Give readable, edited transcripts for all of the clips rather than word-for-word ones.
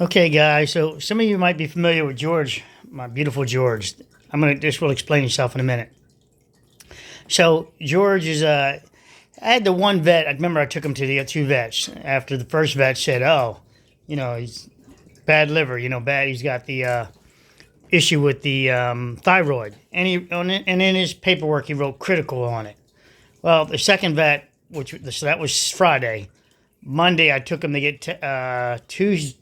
Okay, guys, so some of you might be familiar with George, my beautiful George. This will explain himself in a minute. So George is, I had the one vet, I remember I took him to the two vets after the first vet said, oh, he's bad liver, bad, he's got the issue with the thyroid. And in his paperwork, he wrote critical on it. Well, the second vet, so that was Friday. Monday, I took him to get Tuesday.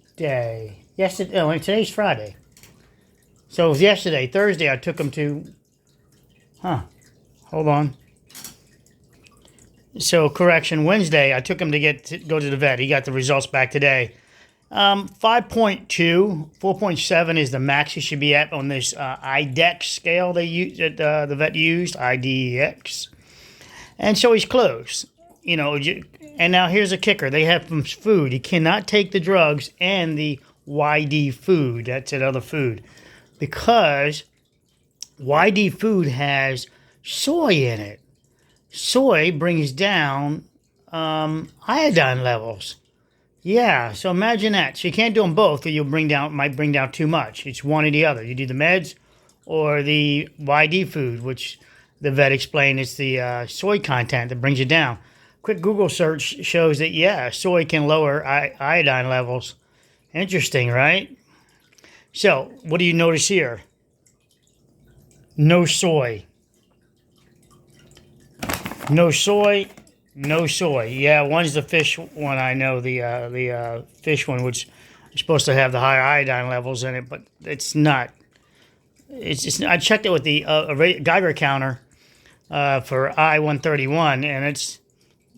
Yesterday, today's Friday. So it was yesterday. Thursday, I took him to. Hold on. So correction. Wednesday, I took him to go to the vet. He got the results back today. 5.2, 4.7 is the max he should be at on this IDEXX scale that the vet used, IDEXX. And so he's close, And now here's a kicker. They have some food. He cannot take the drugs and the YD food. That's another food. Because YD food has soy in it. Soy brings down iodine levels. Yeah, so imagine that. So you can't do them both, or might bring down too much. It's one or the other. You do the meds or the YD food, which the vet explained it's the soy content that brings it down. Quick Google search shows that, yeah, soy can lower iodine levels. Interesting, right? So, what do you notice here? No soy. No soy, no soy. Yeah, one's the fish one, I know, the fish one, which is supposed to have the higher iodine levels in it, but it's not. It's just, I checked it with the Geiger counter for I-131, and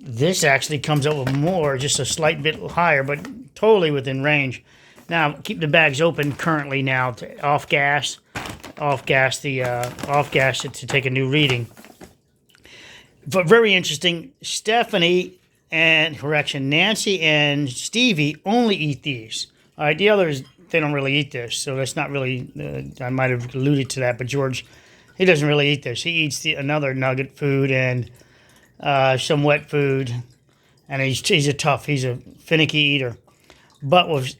this actually comes up with more, just a slight bit higher, but totally within range. Now, keep the bags open currently now to off gas it to take a new reading. But very interesting, Nancy and Stevie only eat these. All right, the others, they don't really eat this, so that's not really, I might have alluded to that, but George, he doesn't really eat this. He eats another nugget food and some wet food, and he's a finicky eater. But with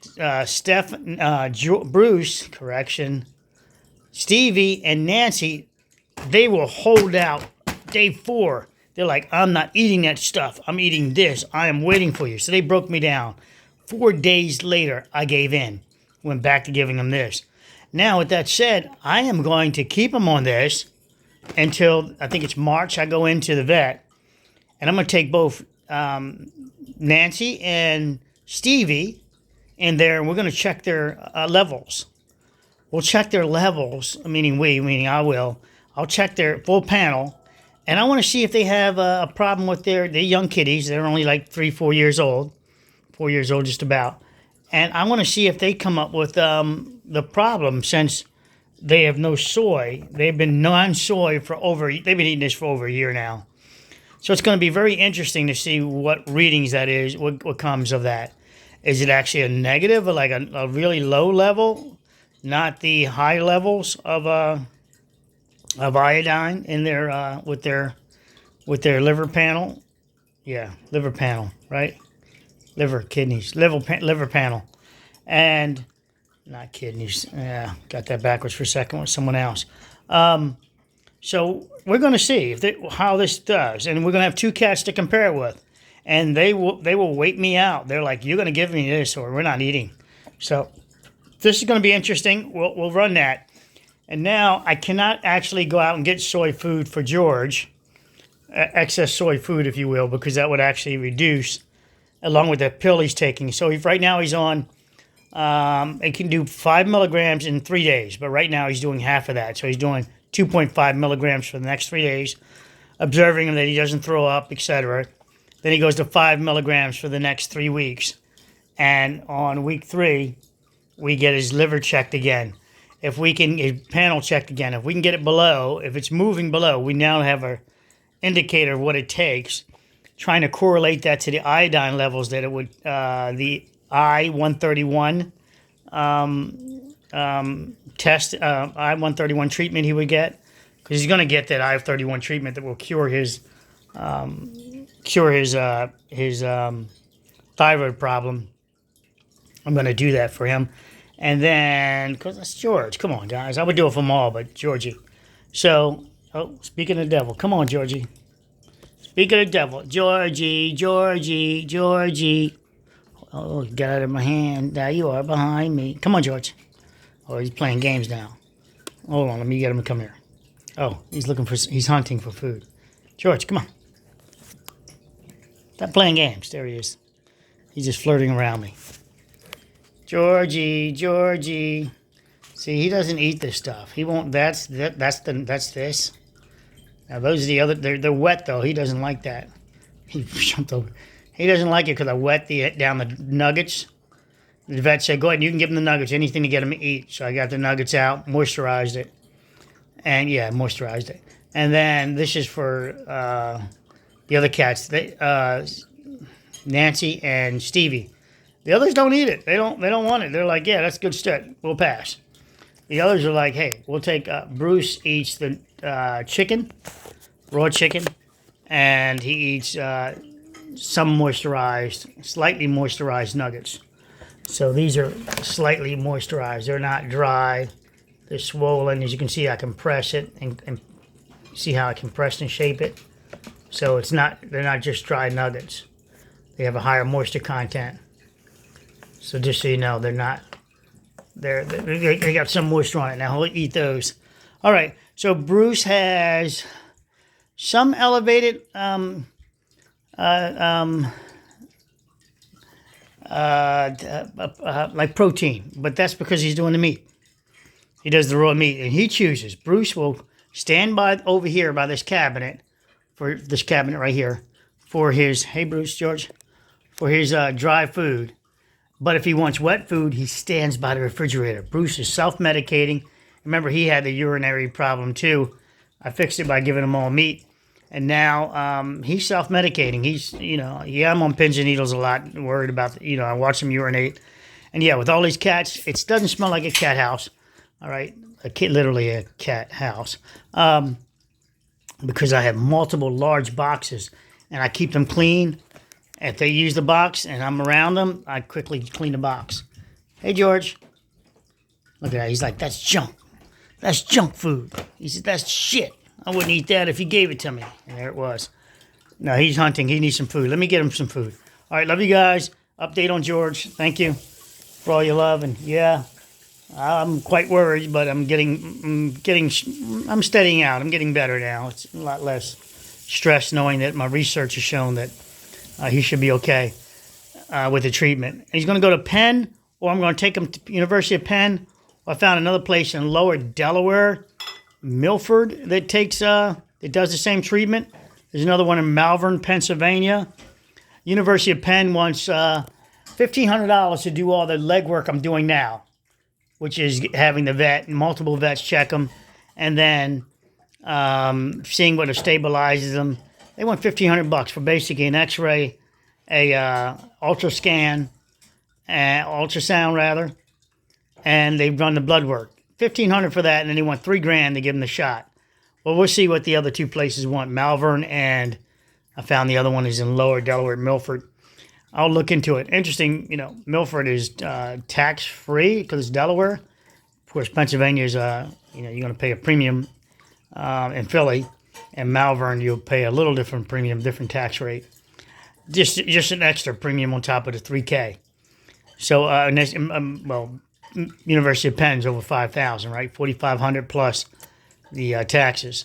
Stevie and Nancy, they will hold out day 4. They're like, I'm not eating that stuff. I'm eating this. I am waiting for you. So they broke me down. 4 days later, I gave in. Went back to giving them this. Now, with that said, I am going to keep them on this until, I think it's March, I go into the vet. And I'm going to take both Nancy and Stevie in there, and we're going to check their levels. We'll check their levels, meaning I will. I'll check their full panel, and I want to see if they have a problem with they're young kiddies. They're only like 3-4 years old. 4 years old just about. And I want to see if they come up with the problem, since they have no soy. They've been non-soy they've been eating this for over a year now. So it's going to be very interesting to see what readings that is, what comes of that. Is it actually a negative, or like a really low level, not the high levels of iodine in their with their liver panel? Yeah, liver panel, right? Liver, kidneys, liver panel, and not kidneys. Yeah, got that backwards for a second with someone else. So we're going to see how this does, and we're going to have 2 cats to compare it with, and they will wait me out. They're like, you're going to give me this, or we're not eating. So this is going to be interesting. We'll run that, and now I cannot actually go out and get soy food for George, excess soy food, if you will, because that would actually reduce, along with the pill he's taking. So right now he's on. It can do 5 milligrams in 3 days, but right now he's doing half of that. So he's doing 2.5 milligrams for the next 3 days, observing him that he doesn't throw up, etc. Then he goes to 5 milligrams for the next 3 weeks. And on week 3, we get his liver checked again. His panel checked again. If we can get it below, if it's moving below, we now have an indicator of what it takes, trying to correlate that to the iodine levels that it would, the I-131 test, I-131 treatment he would get, because he's going to get that I-31 treatment that will cure his thyroid problem. I'm going to do that for him. And then, because that's George. Come on, guys. I would do it for them all, but Georgie. So, oh, speaking of the devil. Come on, Georgie. Speaking of the devil. Georgie, Georgie, Georgie. Oh, he got out of my hand. There you are behind me. Come on, George. Oh, he's playing games now. Hold on, let me get him to come here. Oh, he's hunting for food. George, come on. Stop playing games. There he is. He's just flirting around me. Georgie, Georgie. See, he doesn't eat this stuff. He won't. That's this. Now those are the other. They're wet though. He doesn't like that. He jumped over. He doesn't like it because I wet down the nuggets. The vet said, "Go ahead. You can give him the nuggets. Anything to get him to eat." So I got the nuggets out, moisturized it, and yeah, moisturized it. And then this is for the other cats. Nancy and Stevie. The others don't eat it. They don't want it. They're like, yeah, that's good stuff. We'll pass. The others are like, hey, we'll take. Bruce eats the chicken, raw chicken, and he eats some moisturized, slightly moisturized nuggets. So these are slightly moisturized. They're not dry. They're swollen. As you can see, I compress it and see how I compress and shape it. So it's not. They're not just dry nuggets. They have a higher moisture content. So just so you know, they're not. They got some moisture on it. Now he'll eat those. All right. So Bruce has some elevated like protein, but that's because he's doing the meat. He does the raw meat, and he chooses. Bruce will stand by over here by this cabinet, for this cabinet right here, for his, hey Bruce, George, for his dry food. But if he wants wet food, he stands by the refrigerator. Bruce is self-medicating. Remember, he had the urinary problem too. I fixed it by giving him all meat. And now he's self-medicating. He's, yeah, I'm on pins and needles a lot, worried about, I watch him urinate. And yeah, with all these cats, it doesn't smell like a cat house. All right, literally a cat house. Because I have multiple large boxes and I keep them clean. If they use the box and I'm around them, I quickly clean the box. Hey, George. Look at that. He's like, that's junk. That's junk food. He said, that's shit. I wouldn't eat that if you gave it to me. And there it was. No, he's hunting. He needs some food. Let me get him some food. All right, love you guys. Update on George. Thank you for all your love. And yeah, I'm quite worried, but I'm steadying out. I'm getting better now. It's a lot less stress knowing that my research has shown that he should be okay with the treatment. And he's going to go to Penn, or I'm going to take him to University of Penn. I found another place in Lower Delaware, Milford, that does the same treatment. There's another one in Malvern, Pennsylvania. University of Penn wants $1,500 to do all the legwork I'm doing now, which is having the vet, multiple vets check them, and then seeing what stabilizes them. They want $1,500 for basically an X-ray, ultrasound rather, and they run the blood work. $1,500 for that, and then they want $3,000 to give them the shot. Well, we'll see what the other two places want, Malvern, and I found the other one is in Lower Delaware, Milford. I'll look into it. Interesting, Milford is tax-free because it's Delaware. Of course, Pennsylvania is, you're going to pay a premium in Philly. And Malvern, you'll pay a little different premium, different tax rate. Just an extra premium on top of the $3,000. So, University of Penn's over $5,000, right? $4,500 plus the taxes.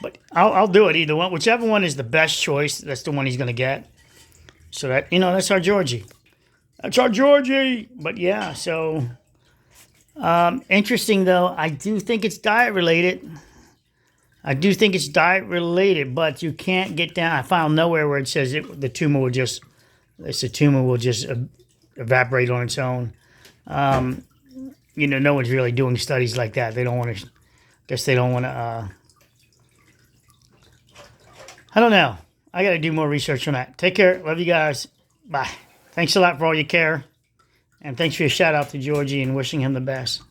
But I'll do it either one. Whichever one is the best choice, that's the one he's going to get. So that's our Georgie. That's our Georgie. But yeah, so interesting though. I do think it's diet related. But you can't get down. I found nowhere where it says the tumor will just evaporate on its own. No one's really doing studies like that. They don't want to. Guess they don't want to. I don't know. I got to do more research on that. Take care. Love you guys. Bye. Thanks a lot for all your care. And thanks for your shout out to Georgie and wishing him the best.